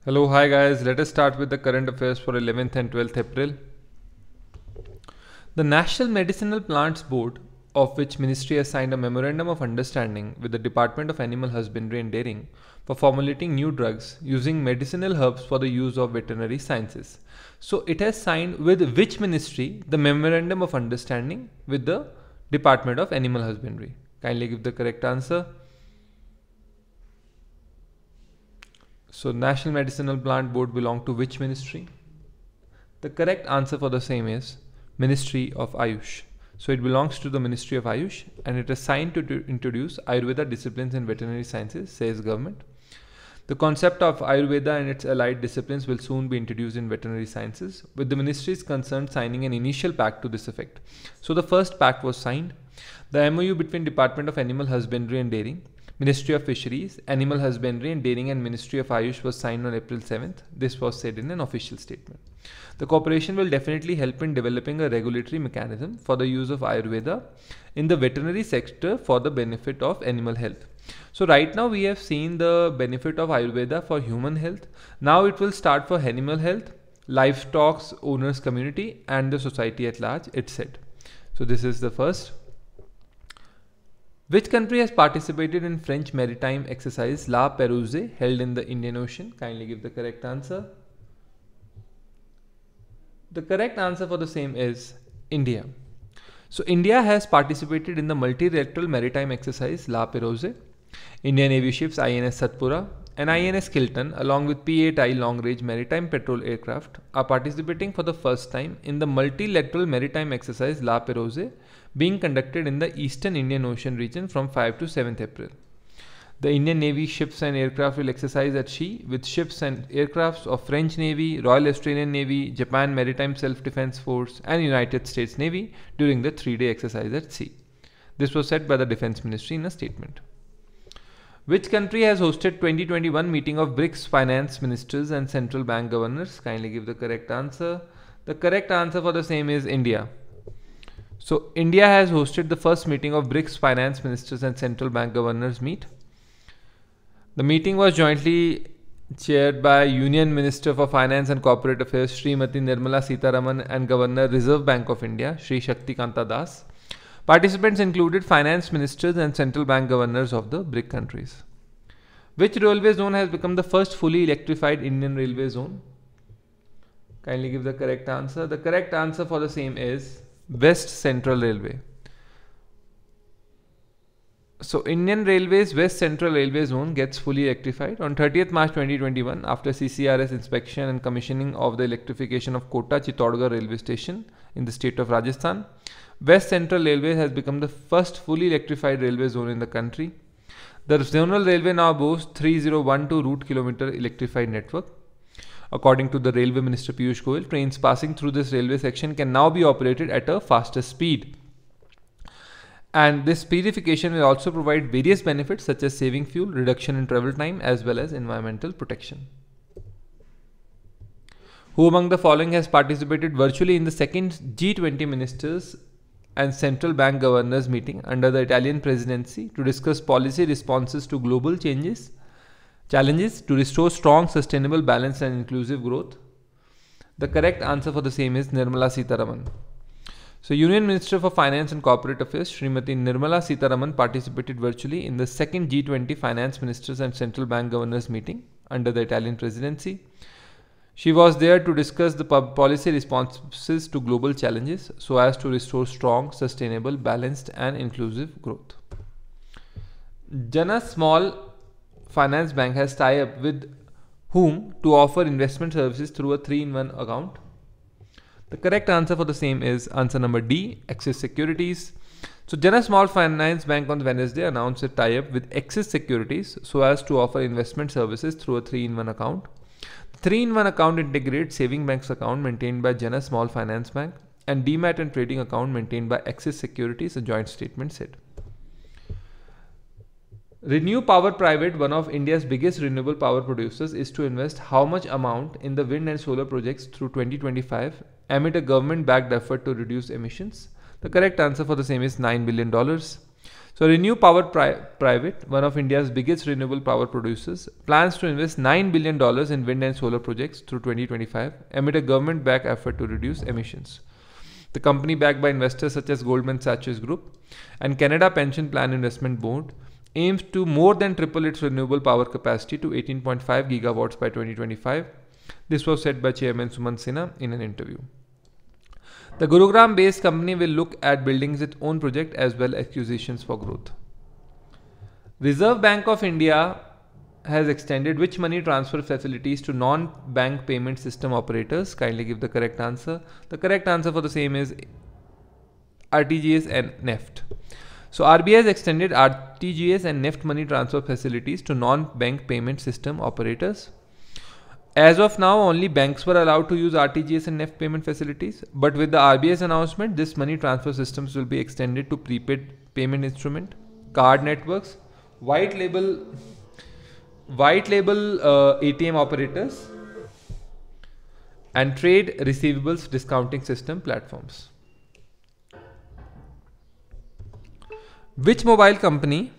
Hello, hi guys. Let us start with the current affairs for 11th and 12th April. The National Medicinal Plants Board, of which Ministry has signed a memorandum of understanding with the Department of Animal Husbandry and Dairying for formulating new drugs using medicinal herbs for the use of veterinary sciences. So it has signed with which ministry the memorandum of understanding with the Department of Animal Husbandry? Kindly give the correct answer. So National Medicinal Plant Board belong to which ministry? The correct answer for the same is Ministry of Ayush. So it belongs to the Ministry of Ayush and it is signed to introduce Ayurveda disciplines in veterinary sciences, says government. The concept of Ayurveda and its allied disciplines will soon be introduced in veterinary sciences, with the ministries concerned signing an initial pact to this effect. So the first pact was signed. The MOU between Department of Animal Husbandry and Dairying, Ministry of Fisheries, Animal Husbandry and Dairying and Ministry of Ayush was signed on April 7th. This was said in an official statement. The cooperation will definitely help in developing a regulatory mechanism for the use of Ayurveda in the veterinary sector for the benefit of animal health. So right now we have seen the benefit of Ayurveda for human health. Now it will start for animal health, livestock owners community and the society at large, it's said. So this is the first. Which country has participated in French maritime exercise La Pérouse held in the Indian Ocean? Kindly give the correct answer. The correct answer for the same is India. So India has participated in the multilateral maritime exercise La Pérouse. Indian Navy ships INS Satpura and INS Kilton along with P-8I long-range maritime patrol aircraft are participating for the first time in the multilateral maritime exercise La Pérouse being conducted in the Eastern Indian Ocean region from 5 to 7th April. The Indian Navy ships and aircraft will exercise at sea with ships and aircrafts of French Navy, Royal Australian Navy, Japan Maritime Self-Defense Force and United States Navy during the 3-day exercise at sea. This was said by the Defense Ministry in a statement. Which country has hosted 2021 meeting of BRICS finance ministers and central bank governors? Kindly give the correct answer. The correct answer for the same is India. So India has hosted the first meeting of BRICS finance ministers and central bank governors meet. The meeting was jointly chaired by Union Minister for Finance and Corporate Affairs Srimati Nirmala Sitharaman and Governor Reserve Bank of India Shri Shaktikanta Das. Participants included finance ministers and central bank governors of the BRIC countries. Which railway zone has become the first fully electrified Indian railway zone? Kindly give the correct answer. The correct answer for the same is West Central Railway. So Indian Railways West Central Railway Zone gets fully electrified on 30th March 2021 after CCRS inspection and commissioning of the electrification of Kota Chittorgarh railway station in the state of Rajasthan. West Central Railway has become the first fully electrified railway zone in the country. The zonal railway now boasts 3012 route kilometer electrified network. According to the Railway Minister Piyush Goyal, trains passing through this railway section can now be operated at a faster speed. And this speedification will also provide various benefits such as saving fuel, reduction in travel time as well as environmental protection. Who among the following has participated virtually in the second G20 ministers and central bank governors meeting under the Italian presidency to discuss policy responses to global challenges to restore strong, sustainable, balanced and inclusive growth? The correct answer for the same is Nirmala Sitharaman. So Union Minister for Finance and Corporate Affairs Srimati Nirmala Sitharaman participated virtually in the second G20 finance ministers and central bank governors meeting under the Italian presidency. She was there to discuss the policy responses to global challenges so as to restore strong, sustainable, balanced and inclusive growth. Jana Small Finance Bank has tied up with whom to offer investment services through a 3-in-1 account? The correct answer for the same is answer number D, Axis Securities. So Jana Small Finance Bank on Wednesday announced a tie-up with Axis Securities so as to offer investment services through a 3-in-1 account. The 3-in-1 account integrates saving banks account maintained by Jana Small Finance Bank and Demat and trading account maintained by Axis Securities, a joint statement said. Renew Power Private, one of India's biggest renewable power producers, is to invest how much amount in the wind and solar projects through 2025 amid a government-backed effort to reduce emissions? The correct answer for the same is $9 billion. So Renew Power Private, one of India's biggest renewable power producers, plans to invest $9 billion in wind and solar projects through 2025 amid a government-backed effort to reduce emissions. The company, backed by investors such as Goldman Sachs Group and Canada Pension Plan Investment Board, aims to more than triple its renewable power capacity to 18.5 gigawatts by 2025. This was said by Chairman Sumant Sinha in an interview. The Gurugram-based company will look at building its own project as well as acquisitions for growth. Reserve Bank of India has extended which money transfer facilities to non-bank payment system operators? Kindly give the correct answer. The correct answer for the same is RTGS and NEFT. So RBI has extended RTGS and NEFT money transfer facilities to non-bank payment system operators. As of now, only banks were allowed to use RTGS and NEFT payment facilities, but with the RBI's announcement, this money transfer systems will be extended to prepaid payment instrument, card networks, white label ATM operators, and trade receivables discounting system platforms. Which mobile company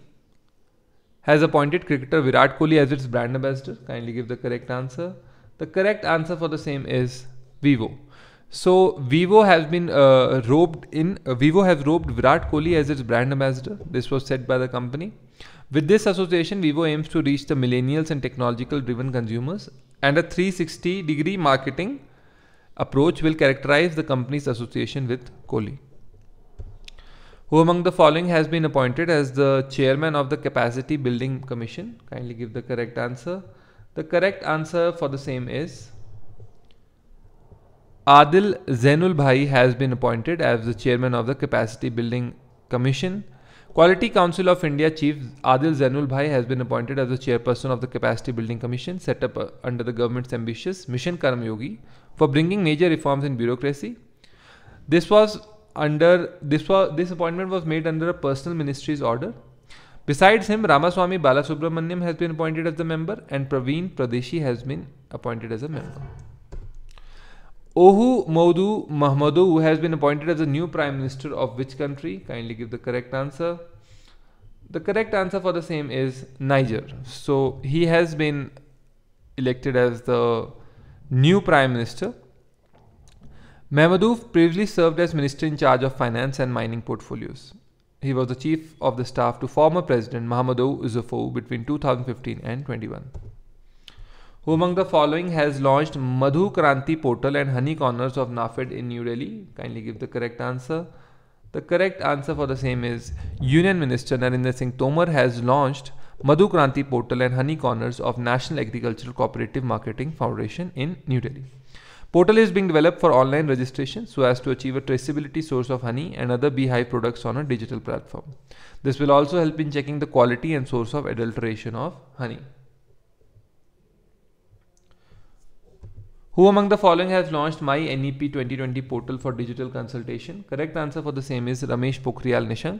has appointed cricketer Virat Kohli as its brand ambassador? Kindly give the correct answer. The correct answer for the same is Vivo. So Vivo has been roped Virat Kohli as its brand ambassador. This was said by the company. With this association, Vivo aims to reach the millennials and technological-driven consumers, and a 360-degree marketing approach will characterize the company's association with Kohli. Who among the following has been appointed as the chairman of the Capacity Building Commission? Kindly give the correct answer. The correct answer for the same is Adil Zainul Bhai has been appointed as the chairman of the Capacity Building Commission. Quality Council of India Chief Adil Zainul Bhai has been appointed as the chairperson of the Capacity Building Commission set up under the government's ambitious Mission Karm Yogi for bringing major reforms in bureaucracy. This appointment was made under a personal ministry's order. Besides him, Ramaswamy Balasubramaniam has been appointed as the member, and Praveen Pradeshi has been appointed as a member. Ohu Modu Mahmodu, who has been appointed as the new Prime Minister of which country? Kindly give the correct answer. The correct answer for the same is Niger. So he has been elected as the new Prime Minister. Mahmoudou previously served as Minister in charge of Finance and Mining portfolios. He was the Chief of the Staff to former President Mahamadou Issoufou between 2015 and 21. Who among the following has launched Madhu Kranti portal and Honey Corners of NAFED in New Delhi? Kindly give the correct answer. The correct answer for the same is Union Minister Narendra Singh Tomar has launched Madhu Kranti portal and Honey Corners of National Agricultural Cooperative Marketing Foundation in New Delhi. Portal is being developed for online registration so as to achieve a traceability source of honey and other beehive products on a digital platform. This will also help in checking the quality and source of adulteration of honey. Who among the following has launched My NEP 2020 portal for digital consultation? Correct answer for the same is Ramesh Pokhriyal Nishank.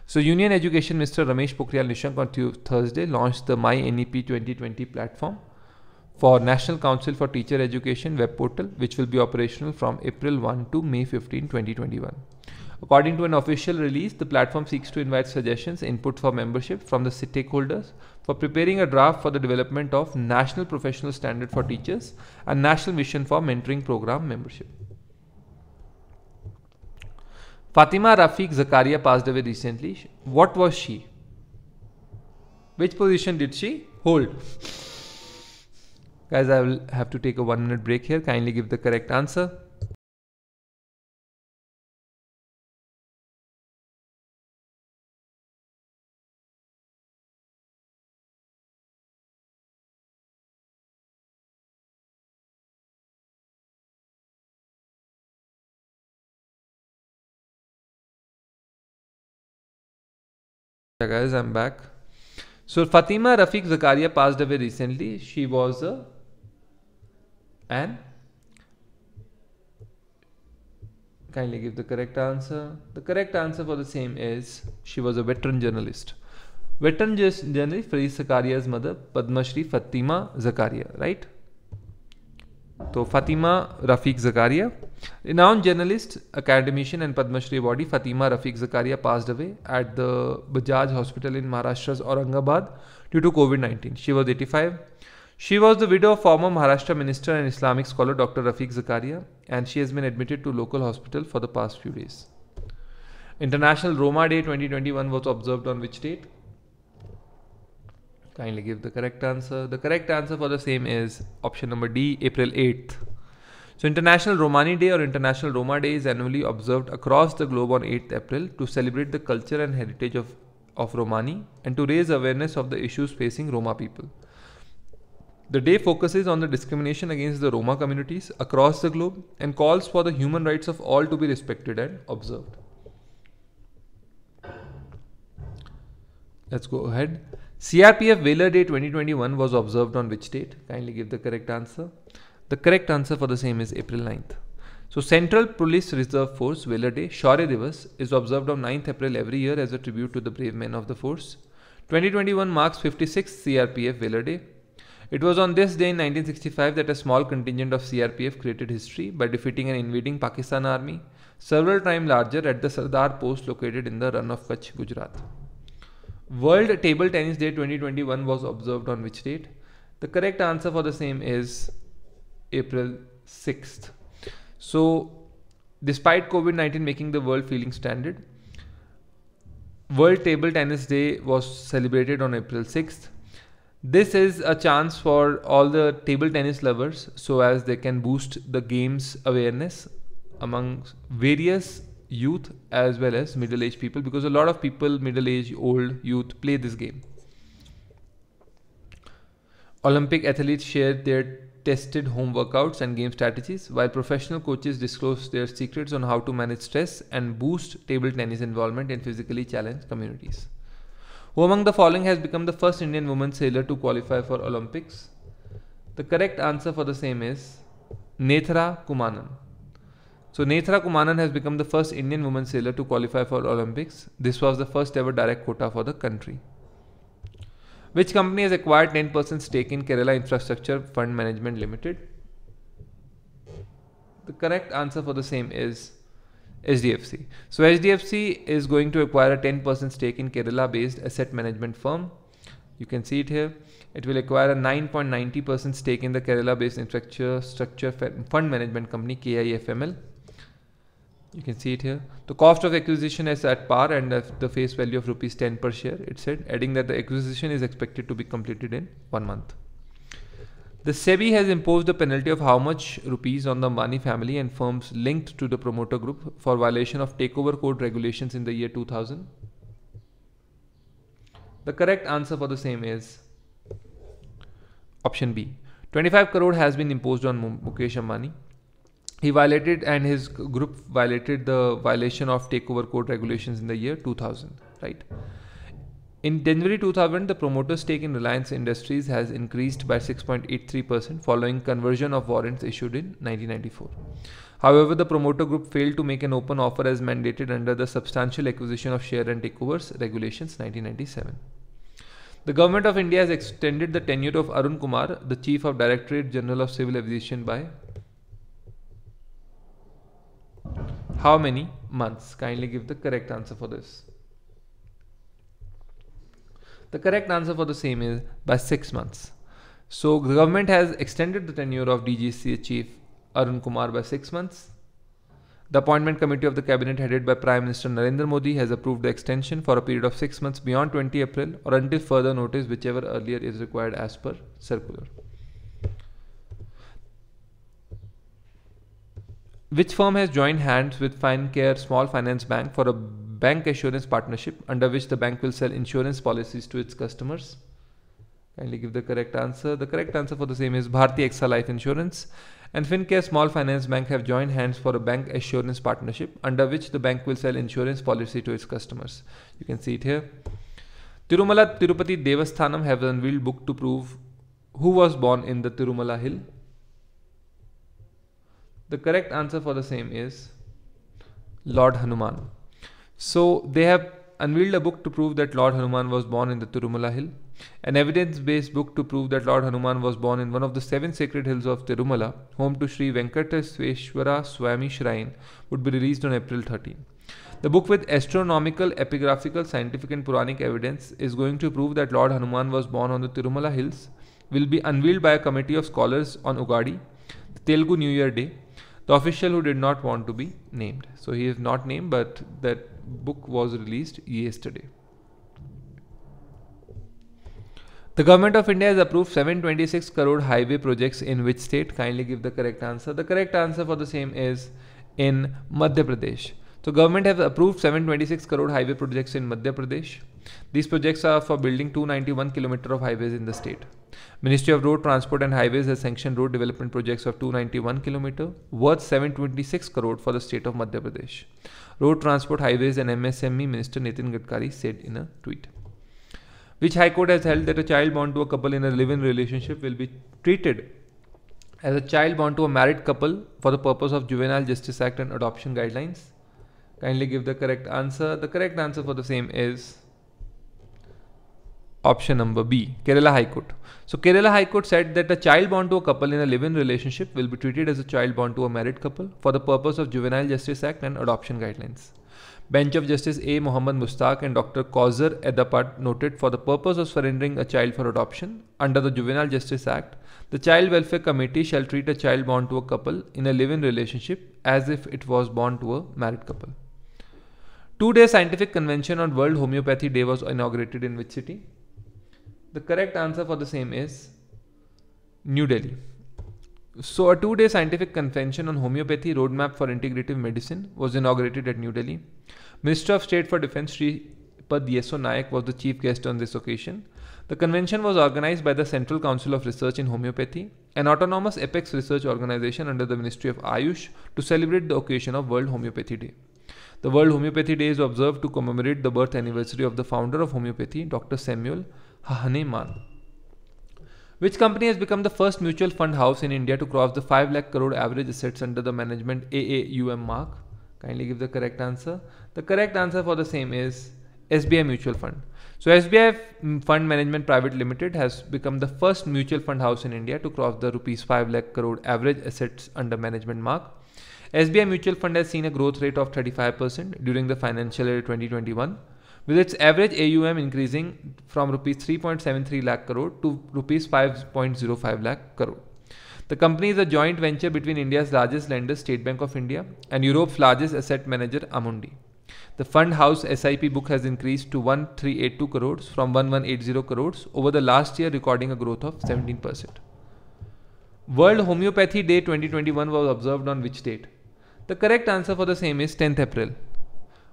So Union Education Minister Ramesh Pokhriyal Nishank on Thursday launched the My NEP 2020 platform for National Council for Teacher Education web portal, which will be operational from April 1 to May 15, 2021. According to an official release, the platform seeks to invite suggestions, input for membership from the stakeholders for preparing a draft for the development of National Professional Standard for Teachers and National Mission for Mentoring Program membership. Fatima Rafiq Zakaria passed away recently. What was she? Which position did she hold? Guys, I will have to take a 1-minute break here. Kindly give the correct answer. Yeah, guys, I'm back. So Fatima Rafiq Zakaria passed away recently. She was kindly give the correct answer. The correct answer for the same is she was a veteran journalist. Veteran journalist Fareed Zakaria's mother, Padma Shri Fatima Zakaria, right? तो Fatima Rafiq Zakaria. Renowned journalist, academician and Padma Shri awardee Fatima Rafiq Zakaria passed away at the Bajaj Hospital in Maharashtra's Aurangabad due to COVID-19. She was 85. She was the widow of former Maharashtra minister and Islamic scholar Dr. Rafiq Zakaria, and she has been admitted to local hospital for the past few days. International Roma Day 2021 was observed on which date? Kindly give the correct answer. The correct answer for the same is option number D, April 8th. So International Romani Day or International Roma Day is annually observed across the globe on 8th April to celebrate the culture and heritage of Romani and to raise awareness of the issues facing Roma people. The day focuses on the discrimination against the Roma communities across the globe and calls for the human rights of all to be respected and observed. Let's go ahead. CRPF Whaler Day 2021 was observed on which date? Kindly give the correct answer. The correct answer for the same is April 9th. So Central Police Reserve Force Whaler Day, Shaurya Divas, is observed on 9th April every year as a tribute to the brave men of the force. 2021 marks 56th CRPF Whaler Day. It was on this day in 1965 that a small contingent of CRPF created history by defeating an invading Pakistan army, several times larger, at the Sardar post located in the Run of Kutch, Gujarat. World Table Tennis Day 2021 was observed on which date? The correct answer for the same is April 6th. So, despite COVID-19 making the world feeling stranded, World Table Tennis Day was celebrated on April 6th. This is a chance for all the table tennis lovers so as they can boost the game's awareness among various youth as well as middle-aged people, because a lot of people, middle-aged, old, youth, play this game. Olympic athletes share their tested home workouts and game strategies, while professional coaches disclose their secrets on how to manage stress and boost table tennis involvement in physically challenged communities. Who among the following has become the first Indian woman sailor to qualify for Olympics? The correct answer for the same is Nethra Kumanan. So Nethra Kumanan has become the first Indian woman sailor to qualify for Olympics. This was the first ever direct quota for the country. Which company has acquired 10% stake in Kerala Infrastructure Fund Management Limited? The correct answer for the same is HDFC. So HDFC is going to acquire a 10% stake in Kerala based asset management firm. You can see it here. It will acquire a 9.90% stake in the Kerala based infrastructure fund management company KIFML. You can see it here. The cost of acquisition is at par and the face value of rupees 10 per share, it said, adding that the acquisition is expected to be completed in 1 month. The SEBI has imposed a penalty of how much rupees on the Ambani family and firms linked to the promoter group for violation of takeover code regulations in the year 2000? The correct answer for the same is option B. 25 crore has been imposed on Mukesh Ambani. He violated and his group violated the violation of takeover code regulations in the year 2000, right? In January 2000, the promoter stake in Reliance Industries has increased by 6.83% following conversion of warrants issued in 1994. However, the promoter group failed to make an open offer as mandated under the Substantial Acquisition of Share and Takeovers Regulations 1997. The Government of India has extended the tenure of Arun Kumar, the Chief of Directorate General of Civil Aviation, by how many months? Kindly give the correct answer for this. The correct answer for the same is by 6 months. So the government has extended the tenure of DGCA Chief Arun Kumar by 6 months. The appointment committee of the cabinet headed by Prime Minister Narendra Modi has approved the extension for a period of 6 months beyond 20 April or until further notice, whichever earlier is required as per circular. Which firm has joined hands with Finecare Small Finance Bank for a bank assurance partnership under which the bank will sell insurance policies to its customers? Kindly give the correct answer. The correct answer for the same is Bharti AXA Life Insurance and Fincare Small Finance Bank have joined hands for a bank assurance partnership under which the bank will sell insurance policy to its customers. You can see it here. Tirumala Tirupati Devasthanam have unveiled book to prove who was born in the Tirumala hill. The correct answer for the same is Lord Hanuman. So they have unveiled a book to prove that Lord Hanuman was born in the Tirumala hill. an evidence-based book to prove that Lord Hanuman was born in one of the 7 sacred hills of Tirumala, home to Sri Venkateswara Swami Shrine, would be released on April 13. The book, with astronomical, epigraphical, scientific and Puranic evidence, is going to prove that Lord Hanuman was born on the Tirumala hills, will be unveiled by a committee of scholars on Ugadi, the Telugu New Year day. The official who did not want to be named. So he is not named, but that book was released yesterday. The government of India has approved 726 crore highway projects in which state? Kindly give the correct answer. The correct answer for the same is in Madhya Pradesh. So government has approved 726 crore highway projects in Madhya Pradesh. These projects are for building 291 km of highways in the state. Ministry of Road Transport and Highways has sanctioned road development projects of 291 km worth 726 crore for the state of Madhya Pradesh. Road Transport, Highways and MSME Minister Nitin Gadkari said in a tweet. Which High Court has held that a child born to a couple in a live-in relationship will be treated as a child born to a married couple for the purpose of Juvenile Justice Act and adoption guidelines? Kindly give the correct answer. The correct answer for the same is option number B, Kerala High Court. So Kerala High Court said that a child born to a couple in a live-in relationship will be treated as a child born to a married couple for the purpose of Juvenile Justice Act and adoption guidelines. Bench of Justice A. Mohammad Mustaq and Dr. Kauzer Edapat noted, for the purpose of surrendering a child for adoption under the Juvenile Justice Act, the Child Welfare Committee shall treat a child born to a couple in a live-in relationship as if it was born to a married couple. 2-day scientific convention on World Homeopathy Day was inaugurated in which city? The correct answer for the same is New Delhi. So a 2-day scientific convention on homeopathy roadmap for integrative medicine was inaugurated at New Delhi. Minister of State for Defence Shripad Yeso Nayak was the chief guest on this occasion. The convention was organized by the Central Council of Research in Homeopathy, an autonomous apex research organization under the Ministry of Ayush, to celebrate the occasion of World Homeopathy Day. The World Homeopathy Day is observed to commemorate the birth anniversary of the founder of homeopathy, Dr. Samuel Hahnemann. Which company has become the first mutual fund house in India to cross the 5 lakh crore average assets under the management AAUM mark? Kindly give the correct answer. The correct answer for the same is SBI Mutual Fund. So SBI Fund Management Private Limited has become the first mutual fund house in India to cross the rupees 5 lakh crore average assets under management mark. SBI Mutual Fund has seen a growth rate of 35% during the financial year 2021. With its average AUM increasing from rupees 3.73 lakh crore to rupees 5.05 lakh crore. The company is a joint venture between India's largest lender, State Bank of India, and Europe's largest asset manager, Amundi. The fund house SIP book has increased to 1382 crores from 1180 crores over the last year, recording a growth of 17%. World Homeopathy Day 2021 was observed on which date? The correct answer for the same is 10th April.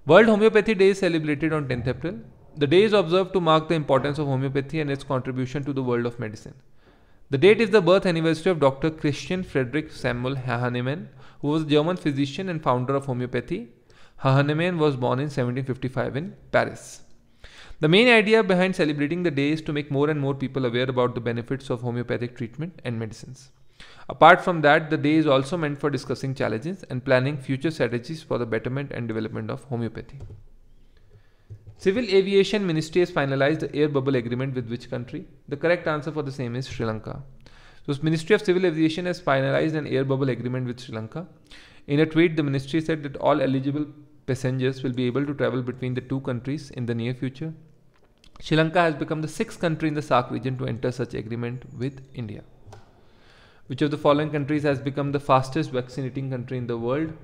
World Homeopathy Day is celebrated on 10th April. The day is observed to mark the importance of homeopathy and its contribution to the world of medicine. The date is the birth anniversary of Dr. Christian Friedrich Samuel Hahnemann, who was a German physician and founder of homeopathy. Hahnemann was born in 1755 in Paris. The main idea behind celebrating the day is to make more and more people aware about the benefits of homeopathic treatment and medicines. Apart from that, the day is also meant for discussing challenges and planning future strategies for the betterment and development of homeopathy. Civil Aviation Ministry has finalized the air bubble agreement with which country? The correct answer for the same is Sri Lanka. So, Ministry of Civil Aviation has finalized an air bubble agreement with Sri Lanka. In a tweet, the ministry said that all eligible passengers will be able to travel between the two countries in the near future. Sri Lanka has become the 6th country in the SAARC region to enter such agreement with India. Which of the following countries has become the fastest vaccinating country in the world?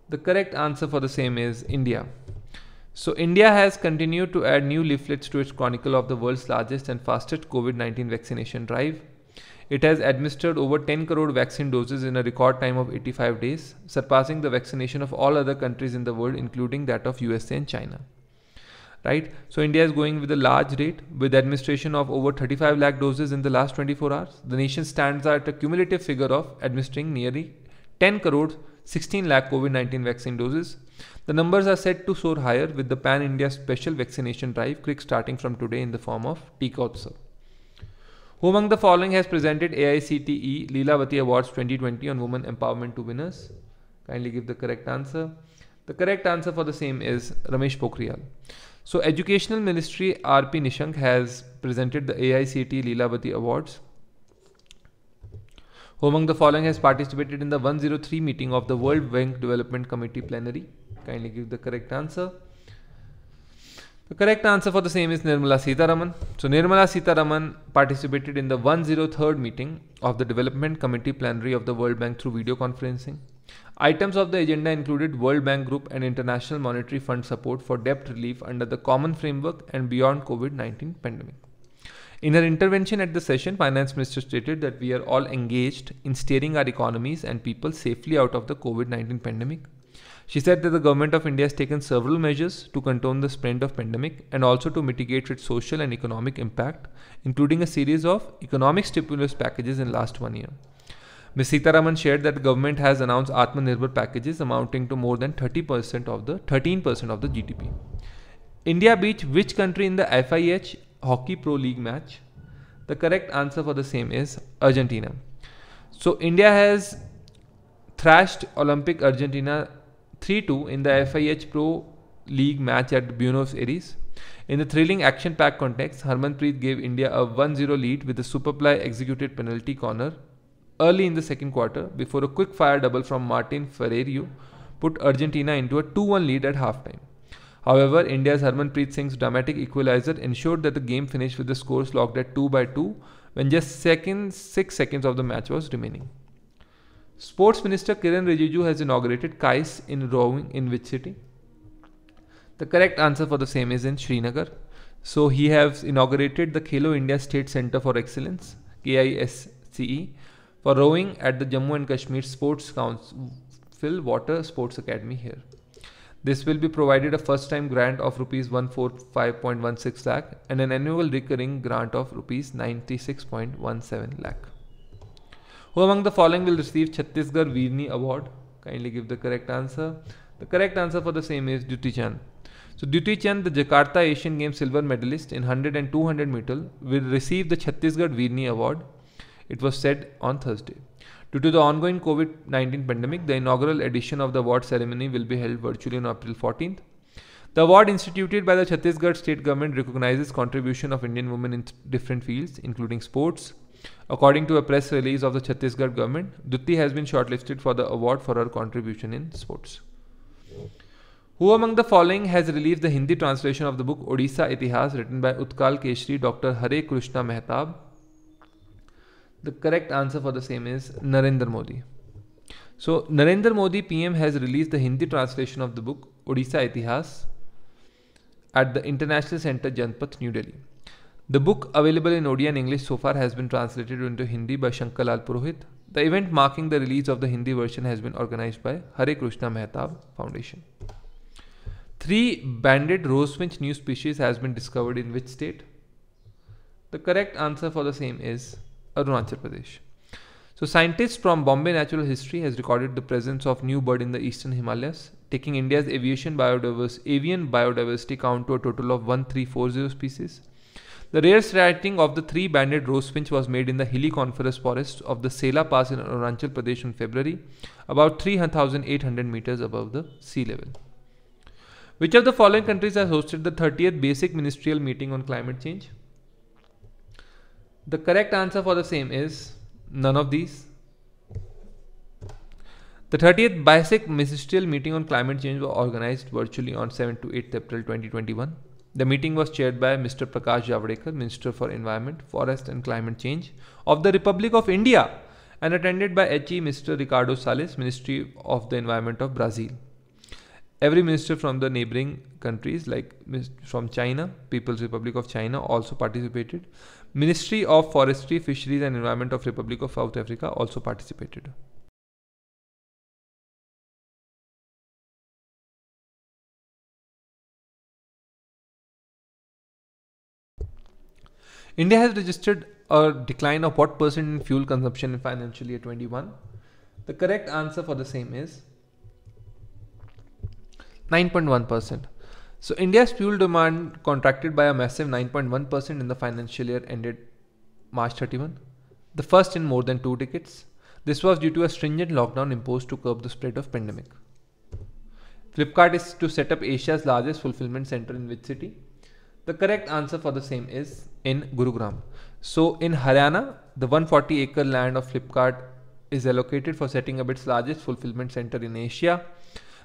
The correct answer for the same is India. So India has continued to add new leaflets to its chronicle of the world's largest and fastest COVID-19 vaccination drive. It has administered over 10 crore vaccine doses in a record time of 85 days, surpassing the vaccination of all other countries in the world, including that of USA and China. Right? So India is going with a large rate with administration of over 35 lakh doses in the last 24 hours. The nation stands at a cumulative figure of administering nearly 10 crore 16 lakh COVID-19 vaccine doses. The numbers are set to soar higher with the Pan-India Special Vaccination Drive starting from today in the form of Tika Utsav. Who among the following has presented AICTE Leelavati Awards 2020 on Women Empowerment to winners? Kindly give the correct answer. The correct answer for the same is Ramesh Pokhriyal. So Educational Ministry RP Nishank has presented the AICTE Leelavati Awards. Who among the following has participated in the 103 meeting of the World Bank Development Committee plenary? Kindly give the correct answer. The correct answer for the same is Nirmala Sitharaman. So Nirmala Sitharaman participated in the 103rd meeting of the Development Committee plenary of the World Bank through video conferencing. Items of the agenda included World Bank Group and International Monetary Fund support for debt relief under the Common Framework and beyond COVID-19 pandemic. In her intervention at the session, Finance Minister stated that we are all engaged in steering our economies and people safely out of the COVID-19 pandemic. She said that the government of India has taken several measures to contain the spread of pandemic and also to mitigate its social and economic impact, including a series of economic stimulus packages in last 1 year. Ms. Sitharaman shared that the government has announced Atmanirbhar packages amounting to more than 13% of the GDP. India beat which country in the FIH Hockey Pro League match? The correct answer for the same is Argentina. So India has thrashed Olympic Argentina 3-2 in the FIH Pro League match at Buenos Aires. In the thrilling action-packed context, Harmanpreet gave India a 1-0 lead with a Superply executed penalty corner early in the second quarter before a quick-fire double from Martin Ferreiro put Argentina into a 2-1 lead at halftime. However, India's Harmanpreet Singh's dramatic equalizer ensured that the game finished with the scores locked at 2-2 when just 6 seconds of the match was remaining. Sports Minister Kiran Rijiju has inaugurated KAIS in rowing in which city? The correct answer for the same is in Srinagar. So he has inaugurated the Khelo India State Centre for Excellence KISCE for rowing at the Jammu and Kashmir Sports Council Water Sports Academy here. This will be provided a first-time grant of Rs 145.16 lakh and an annual recurring grant of Rs 96.17 lakh. Who among the following will receive Chhattisgarh Veerni Award? Kindly give the correct answer. The correct answer for the same is Duty Chand. So Duty Chand, the Jakarta Asian Games silver medalist in 100 and 200 meter, will receive the Chhattisgarh Veerni Award. It was said on Thursday. Due to the ongoing COVID-19 pandemic, the inaugural edition of the award ceremony will be held virtually on April 14th. The award instituted by the Chhattisgarh state government recognizes contribution of Indian women in different fields, including sports. According to a press release of the Chhattisgarh government, Dutti has been shortlisted for the award for her contribution in sports. Who among the following has released the Hindi translation of the book Odisha Itihas written by Utkal Keshri Dr. Hare Krishna Mehtab? The correct answer for the same is Narendra Modi. So Narendra Modi PM has released the Hindi translation of the book Odisha Itihas at the International Center Janpath, New Delhi. The book, available in Odia and English so far, has been translated into Hindi by Shankar Lal Purohit. The event marking the release of the Hindi version has been organized by Hare Krishna Mehtab Foundation. 3 banded rosefinch new species has been discovered in which state? The correct answer for the same is Arunachal Pradesh. So scientists from Bombay Natural History has recorded the presence of new bird in the eastern Himalayas, taking India's avian biodiversity count to a total of 1340 species. The rare sighting of the 3 banded rosefinch was made in the hilly coniferous forest of the Sela Pass in Arunachal Pradesh in February, about 3,800 meters above the sea level. Which of the following countries has hosted the 30th Basic Ministerial Meeting on Climate Change? The correct answer for the same is none of these. The 30th Basic Ministerial Meeting on Climate Change was organized virtually on 7 to 8 April 2021. The meeting was chaired by Mr. Prakash Javadekar, Minister for Environment, Forest and Climate Change of the Republic of India, and attended by HE Mr. Ricardo Salles, Ministry of the Environment of Brazil. Every minister from the neighboring countries like from China, People's Republic of China also participated. Ministry of Forestry, Fisheries and Environment of Republic of South Africa also participated. India has registered a decline of what percent in fuel consumption in financial year 21? The correct answer for the same is 9.1%. So India's fuel demand contracted by a massive 9.1% in the financial year ended March 31, the first in more than 2 decades. This was due to a stringent lockdown imposed to curb the spread of pandemic. Flipkart is to set up Asia's largest fulfillment center in which city? The correct answer for the same is in Gurugram. So in Haryana, the 140 acre land of Flipkart is allocated for setting up its largest fulfillment center in Asia.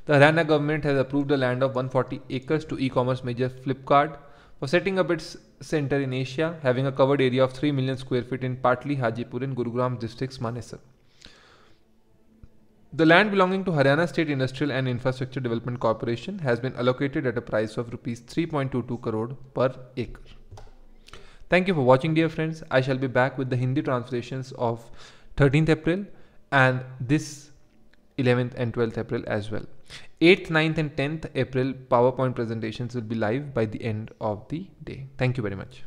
The Haryana government has approved a land of 140 acres to e-commerce major Flipkart for setting up its center in Asia, having a covered area of 3 million square feet in Patli, Hajipur in Gurugram district's Manesar. The land belonging to Haryana State Industrial and Infrastructure Development Corporation has been allocated at a price of Rs 3.22 crore per acre. Thank you for watching, dear friends. I shall be back with the Hindi translations of 13th April and this 11th and 12th April as well. 8th, 9th and 10th April PowerPoint presentations will be live by the end of the day. Thank you very much.